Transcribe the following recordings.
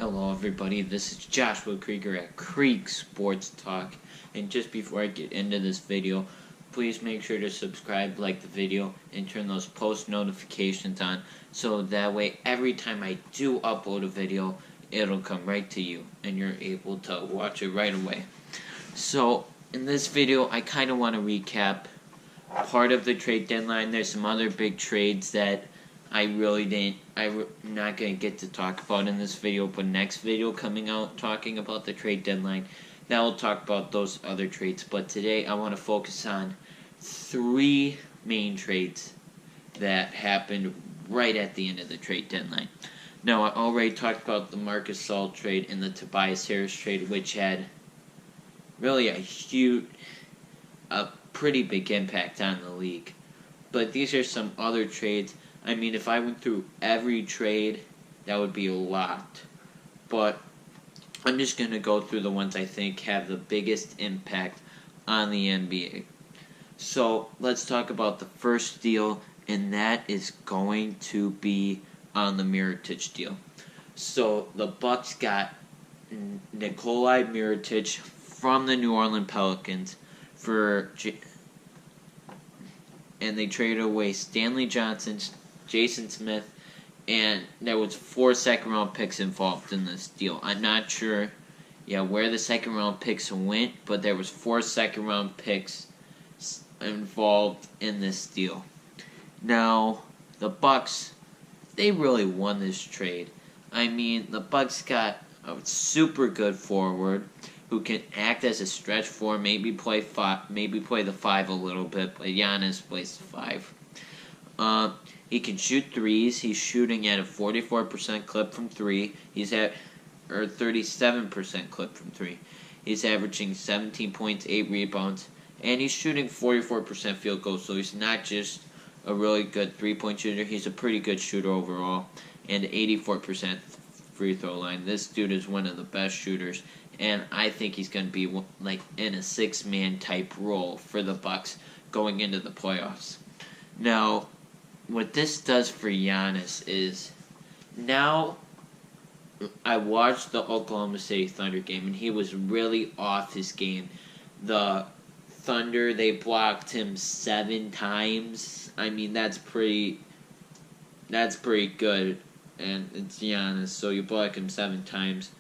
Hello everybody, this is Joshua Krieger at Krieg Sports Talk, and just before I get into this video, please make sure to subscribe, like the video, and turn those post notifications on, so that way every time I do upload a video, it'll come right to you, and you're able to watch it right away. So, in this video, I kind of want to recap part of the trade deadline. There's some other big trades that I'm not going to get to talk about in this video, but next video coming out talking about the trade deadline, that will talk about those other trades. But today I want to focus on three main trades that happened right at the end of the trade deadline. Now, I already talked about the Marcus Gasol trade and the Tobias Harris trade, which had really a pretty big impact on the league. But these are some other trades. I mean, if I went through every trade, that would be a lot. But I'm just going to go through the ones I think have the biggest impact on the NBA. So, let's talk about the first deal, and that is going to be on the Mirotic deal. So, the Bucks got Nikola Mirotic from the New Orleans Pelicans and they traded away Stanley Johnson, Jason Smith, and there was 4 second-round picks involved in this deal. I'm not sure, where the second-round picks went, but there was 4 second-round picks involved in this deal. Now, the Bucks, they really won this trade. I mean, the Bucks got a super good forward who can act as a stretch 4, maybe play the 5 a little bit, but Giannis plays the 5. He can shoot threes. He's shooting at a 44% clip from 3. He's at 37% clip from 3. He's averaging 17 points, 8 rebounds, and he's shooting 44% field goals. So he's not just a really good 3-point shooter. He's a pretty good shooter overall, and 84% free throw line. This dude is one of the best shooters, and I think he's going to be like in a 6-man type role for the Bucks going into the playoffs. Now, what this does for Giannis is, now I watched the Oklahoma City Thunder game, and he was really off his game. The Thunder, they blocked him 7 times. I mean, that's pretty good, and it's Giannis, so you block him 7 times.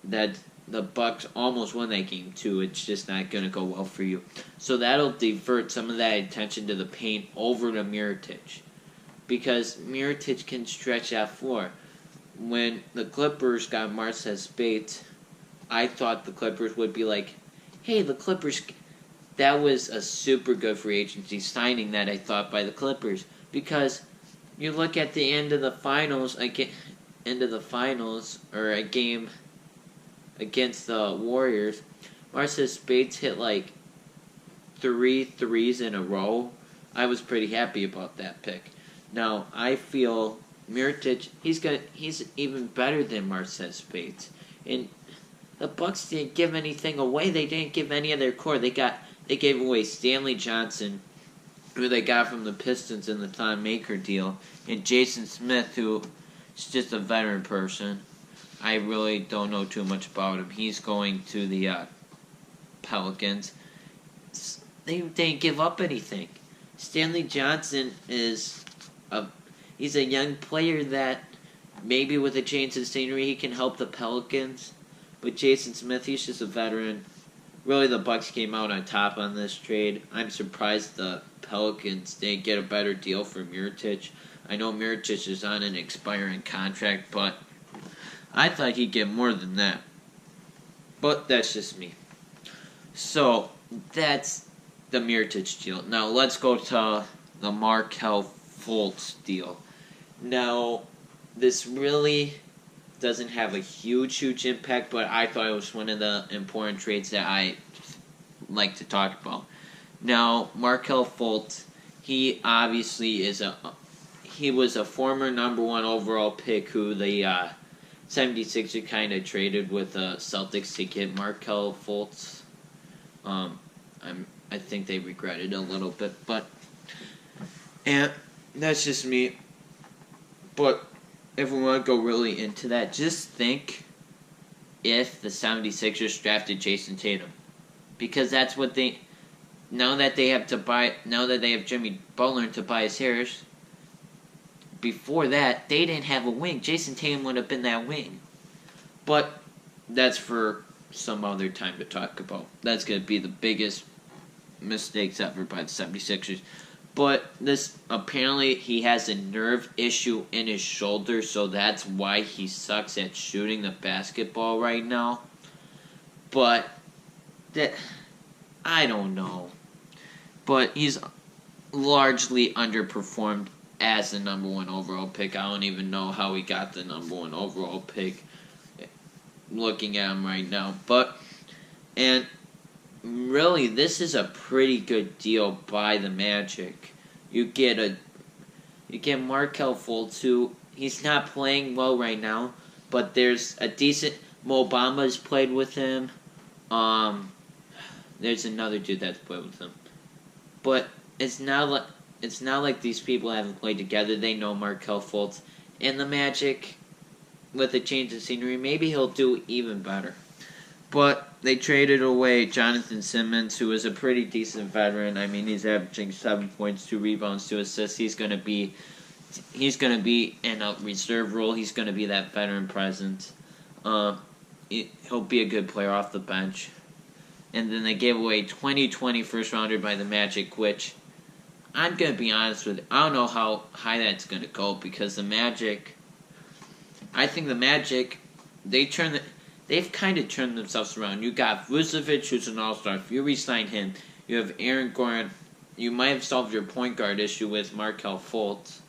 That the Bucks almost won that game too. It's just not going to go well for you. So that'll divert some of that attention to the paint over to Mirotic, because Mirotic can stretch that floor. When the Clippers got Marcus Bates, I thought the Clippers would be like, hey, the Clippers, that was a super good free agency signing that I thought by the Clippers, because you look at the end of the finals, or a game against the Warriors, Marcus Bates hit like 3 threes in a row. I was pretty happy about that pick. Now, I feel Mirotic, he's even better than Marcus Bates. And the Bucks didn't give anything away. They didn't give any of their core. They gave away Stanley Johnson, who they got from the Pistons in the Thon Maker deal, and Jason Smith, who is just a veteran person. I really don't know too much about him. He's going to the Pelicans. They didn't give up anything. Stanley Johnson he's a young player that maybe with a change of scenery he can help the Pelicans. But Jason Smith, he's just a veteran. Really, the Bucks came out on top on this trade. I'm surprised the Pelicans didn't get a better deal for Mirotic. I know Mirotic is on an expiring contract, but I thought he'd get more than that. But that's just me. So, that's the Mirotic deal. Now, let's go to the Markelle Fultz deal. Now, this really doesn't have a huge impact, but I thought it was one of the important trades that I like to talk about. Now, Markelle Fultz, he obviously he was a former number 1 overall pick who the 76ers kind of traded with the Celtics to get Markelle Fultz. I think they regretted it a little bit, and that's just me. But if we want to go really into that, just think if the 76ers drafted Jason Tatum. Because that's what they... Now that they have Jimmy Butler and Tobias Harris, before that, they didn't have a wing. Jason Tatum would have been that wing. But that's for some other time to talk about. That's going to be the biggest mistakes ever by the 76ers. But this, apparently he has a nerve issue in his shoulder, so that's why he sucks at shooting the basketball right now. But I don't know. But he's largely underperformed as the number 1 overall pick. I don't even know how he got the number 1 overall pick looking at him right now. And really, this is a pretty good deal by the Magic. You get Markelle Fultz, who he's not playing well right now, but there's a decent... Mo Bamba's played with him. There's another dude that's played with him. But it's not like these people haven't played together. They know Markelle Fultz. And the Magic, with a change of scenery, maybe he'll do even better. But they traded away Jonathan Simmons, who is a pretty decent veteran. I mean, he's averaging 7 points, 2 rebounds, 2 assists. He's gonna be in a reserve role. He's gonna be that veteran presence. He'll be a good player off the bench. And then they gave away 2020 first rounder by the Magic, which I'm gonna be honest with you, I don't know how high that's gonna go, because the Magic, I think the Magic, they've kind of turned themselves around. You got Vucevic, who's an all-star. If you re-sign him, you have Aaron Gordon. You might have solved your point guard issue with Markelle Fultz.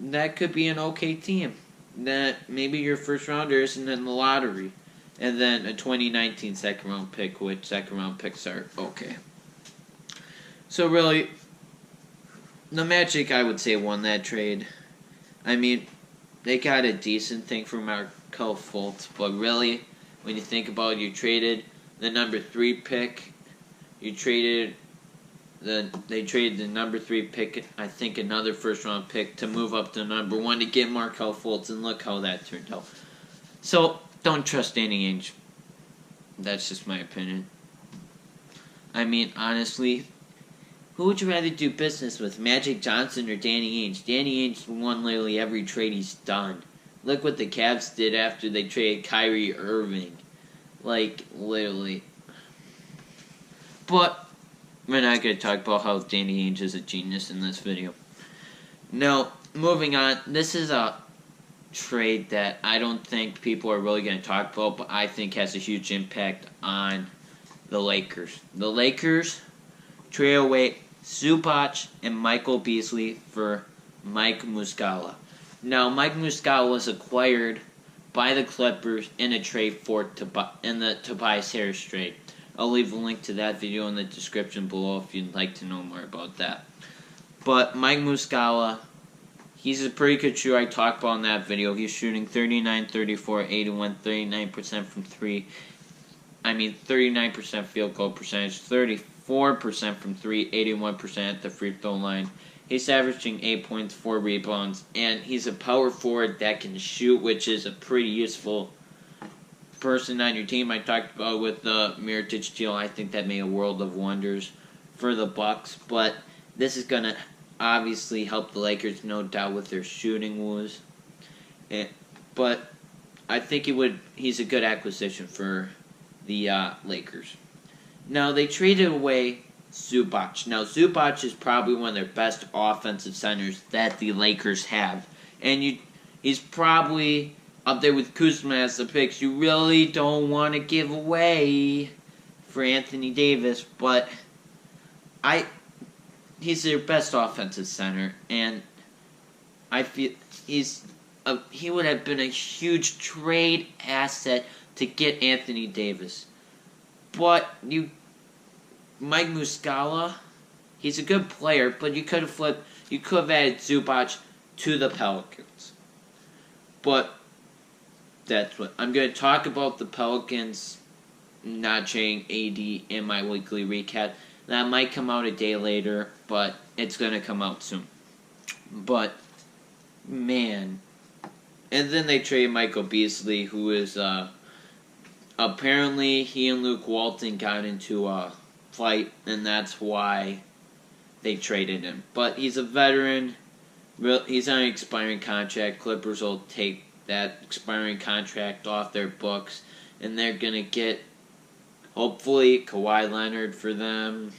That could be an okay team. That maybe your first rounder isn't in the lottery. And then a 2019 second-round pick, which second-round picks are okay. So really, the Magic, I would say, won that trade. I mean, they got a decent thing for Markelle Fultz, but really, when you think about it, you traded the number 3 pick. They traded the number 3 pick, I think another first-round pick, to move up to number 1 to get Markelle Fultz, and look how that turned out. So, don't trust Danny Ainge. That's just my opinion. I mean, honestly, who would you rather do business with, Magic Johnson or Danny Ainge? Danny Ainge won literally every trade he's done. Look what the Cavs did after they traded Kyrie Irving. Like, literally. But we're not going to talk about how Danny Ainge is a genius in this video. Now, moving on. This is a trade that I don't think people are really going to talk about, but I think has a huge impact on the Lakers. The Lakers trade away Zubac and Michael Beasley for Mike Muscala. Now, Mike Muscala was acquired by the Clippers in a trade in the Tobias Harris trade. I'll leave a link to that video in the description below if you'd like to know more about that. But Mike Muscala, he's a pretty good shooter. I talked about in that video. He's shooting 39, 34, 81, 39% from 3. 39% field goal percentage, 34% from 3, 81% at the free throw line. He's averaging 8 points, 4 rebounds, and he's a power forward that can shoot, which is a pretty useful person on your team. I talked about with the Mirotic deal. I think that made a world of wonders for the Bucks, but this is going to obviously help the Lakers, no doubt, with their shooting woes. But I think he's a good acquisition for the Lakers. Now, they traded away Zubac. Now, Zubac is probably one of their best offensive centers that the Lakers have. And he's probably up there with Kuzma as the picks you really don't want to give away for Anthony Davis. But he's their best offensive center. And I feel he would have been a huge trade asset to get Anthony Davis. But Mike Muscala, he's a good player, but you could have added Zubac to the Pelicans. But that's what I'm going to talk about, the Pelicans not trading AD in my weekly recap. That might come out a day later, but it's going to come out soon. But man, And then they traded Michael Beasley, who is apparently he and Luke Walton got into a fight, and that's why they traded him. But he's a veteran. He's on an expiring contract. Clippers will take that expiring contract off their books, and they're going to get, hopefully, Kawhi Leonard for them.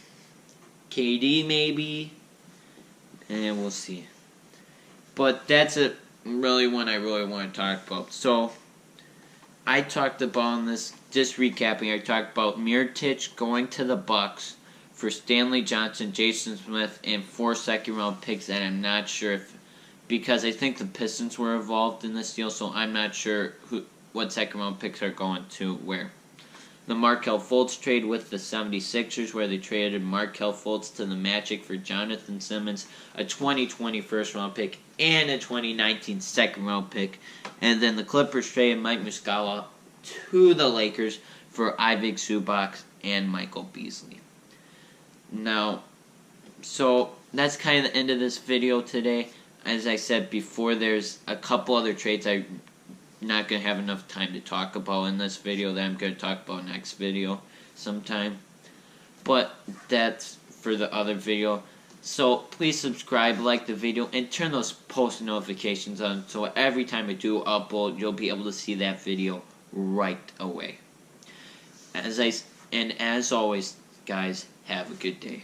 KD maybe. And we'll see. But that's really one I really want to talk about. So, I talked about this, just recapping, I talked about Mirotic going to the Bucks for Stanley Johnson, Jason Smith, and 4 second-round picks, and I'm not sure if, because I think the Pistons were involved in this deal, so I'm not sure what second-round picks are going to where. The Markelle Fultz trade with the 76ers, where they traded Markelle Fultz to the Magic for Jonathan Simmons, a 2020 first-round pick, and a 2019 second-round pick. And then the Clippers traded Mike Muscala to the Lakers for Ivic Zubac and Michael Beasley. Now, so that's kind of the end of this video today. As I said before, there's a couple other trades I'm not going to have enough time to talk about in this video that I'm going to talk about next video sometime. But that's for the other video. So please subscribe, like the video, and turn those post notifications on so every time I do upload, you'll be able to see that video right away. As always, guys, have a good day.